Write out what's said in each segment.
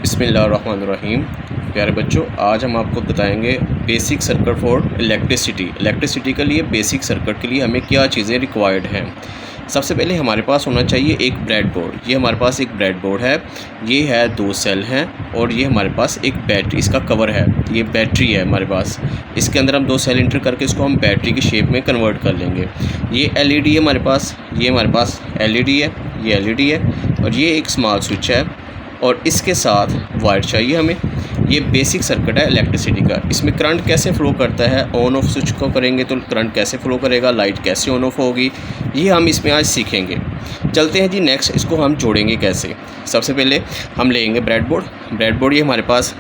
बिस्मिल्लाहिर्रहमानिर्रहीम। प्यारे बच्चों, आज हम आपको बताएंगे बेसिक सर्किट फॉर इलेक्ट्रिसिटी के लिए बेसिक सर्किट के लिए हमें क्या चीज़ें रिक्वायर्ड हैं। सबसे पहले हमारे पास होना चाहिए एक ब्रेडबोर्ड। ये हमारे पास एक ब्रेडबोर्ड है, ये है 2 सेल हैं और ये हमारे पास एक बैटरी, इसका कवर है, ये बैटरी है हमारे पास। इसके अंदर हम 2 सेल इंटर करके इसको हम बैटरी की शेप में कन्वर्ट कर लेंगे। ये एलईडी है हमारे पास, ये हमारे पास एलईडी है, ये एलईडी है और ये एक स्मॉल स्विच है और इसके साथ वायर चाहिए हमें। ये बेसिक सर्किट है इलेक्ट्रिसिटी का। इसमें करंट कैसे फ़्लो करता है, ऑन ऑफ स्विच को करेंगे तो करंट कैसे फ़्लो करेगा, लाइट कैसे ऑन ऑफ होगी, ये हम इसमें आज सीखेंगे। चलते हैं जी नेक्स्ट, इसको हम जोड़ेंगे कैसे। सबसे पहले हम लेंगे ब्रेडबोर्ड ये हमारे पास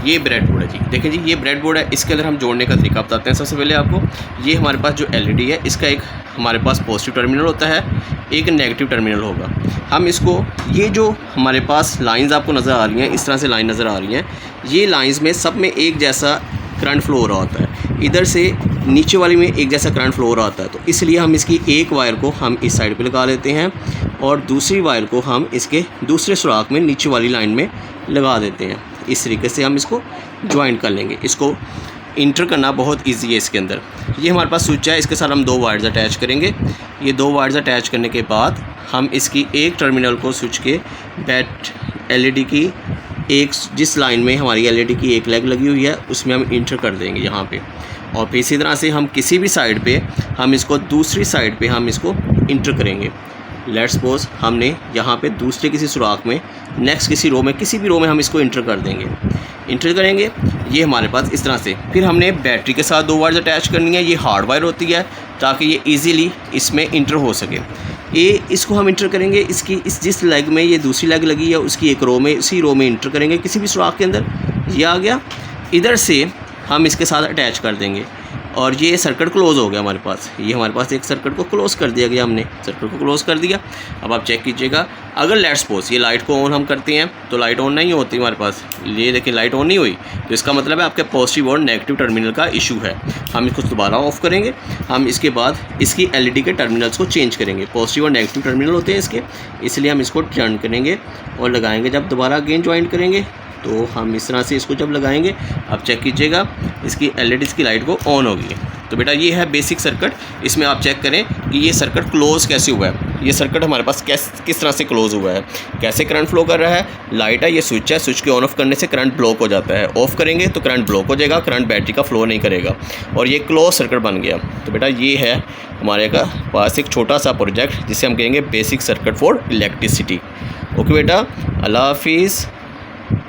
ये ब्रेडबोर्ड है जी। देखें जी, ये ब्रेडबोर्ड है, इसके अंदर हम जोड़ने का तरीका बताते हैं। सबसे पहले आपको ये हमारे पास जो एलईडी है, इसका एक हमारे पास पॉजिटिव टर्मिनल होता है, एक नेगेटिव टर्मिनल होगा। हम इसको, ये जो हमारे पास लाइंस आपको नज़र आ रही हैं, इस तरह से लाइन नज़र आ रही हैं, ये लाइंस में सब में एक जैसा करंट फ्लो हो रहा होता है। इधर से नीचे वाली में एक जैसा करंट फ्लो हो रहा होता है, तो इसलिए हम इसकी एक वायर को हम इस साइड पे लगा लेते हैं और दूसरी वायर को हम इसके दूसरे सुराख में नीचे वाली लाइन में लगा देते हैं। इस तरीके से हम इसको ज्वाइन कर लेंगे। इसको इंटर करना बहुत इजी है। इसके अंदर ये हमारे पास स्विच है, इसके साथ हम 2 वायर्स अटैच करेंगे। ये 2 वायर्स अटैच करने के बाद हम इसकी एक टर्मिनल को स्विच के एलईडी की एक, जिस लाइन में हमारी एलईडी की एक लेग लगी हुई है, उसमें हम इंटर कर देंगे यहाँ पे। और फिर इसी तरह से हम किसी भी साइड पे हम इसको दूसरी साइड पे हम इसको इंटर करेंगे। लेट्स सपोज हमने यहाँ पे दूसरे किसी सुराख में, नेक्स्ट किसी रो में, किसी भी रो में हम इसको इंटर कर देंगे, इंटर करेंगे। ये हमारे पास इस तरह से। फिर हमने बैटरी के साथ 2 वायर्स अटैच करनी है। ये हार्ड वायर होती है ताकि ये इजीली इसमें इंटर हो सके। ये इसको हम इंटर करेंगे, इसकी जिस लेग में ये दूसरी लेग लगी है उसकी एक रो में, उसी रो में इंटर करेंगे किसी भी सुराख के अंदर। ये आ गया, इधर से हम इसके साथ अटैच कर देंगे और ये सर्किट क्लोज़ हो गया हमारे पास। ये हमारे पास एक सर्किट को क्लोज़ कर दिया गया, हमने सर्किट को क्लोज़ कर दिया। अब आप चेक कीजिएगा, अगर लेट्स सपोज ये लाइट को ऑन हम करते हैं तो लाइट ऑन नहीं होती हमारे पास। ये देखिए लाइट ऑन नहीं हुई, तो इसका मतलब है आपके पॉजिटिव और नेगेटिव टर्मिनल का इशू है। हम इसको दोबारा ऑफ करेंगे। हम इसके बाद इसकी एलईडी के टर्मिनल्स को चेंज करेंगे। पॉजिटिव और नेगेटिव टर्मिनल होते हैं इसके, इसलिए हम इसको टर्न करेंगे और लगाएंगे। जब दोबारा अगेन ज्वाइन करेंगे तो हम इस तरह से इसको जब लगाएंगे, आप चेक कीजिएगा इसकी एलईडी की लाइट को ऑन होगी। तो बेटा ये है बेसिक सर्किट। इसमें आप चेक करें कि ये सर्किट क्लोज़ कैसे हुआ है। ये सर्किट हमारे पास किस तरह से क्लोज़ हुआ है, कैसे करंट फ्लो कर रहा है। लाइट है, ये स्विच है, स्विच के ऑन ऑफ करने से करंट ब्लॉक हो जाता है। ऑफ़ करेंगे तो करंट ब्लॉक हो जाएगा, करंट बैटरी का फ्लो नहीं करेगा और ये क्लोज सर्किट बन गया। तो बेटा ये है हमारे पास एक छोटा सा प्रोजेक्ट जिसे हम कहेंगे basic circuit for electricity. Okay बेटा, अल्लाह हाफिज़।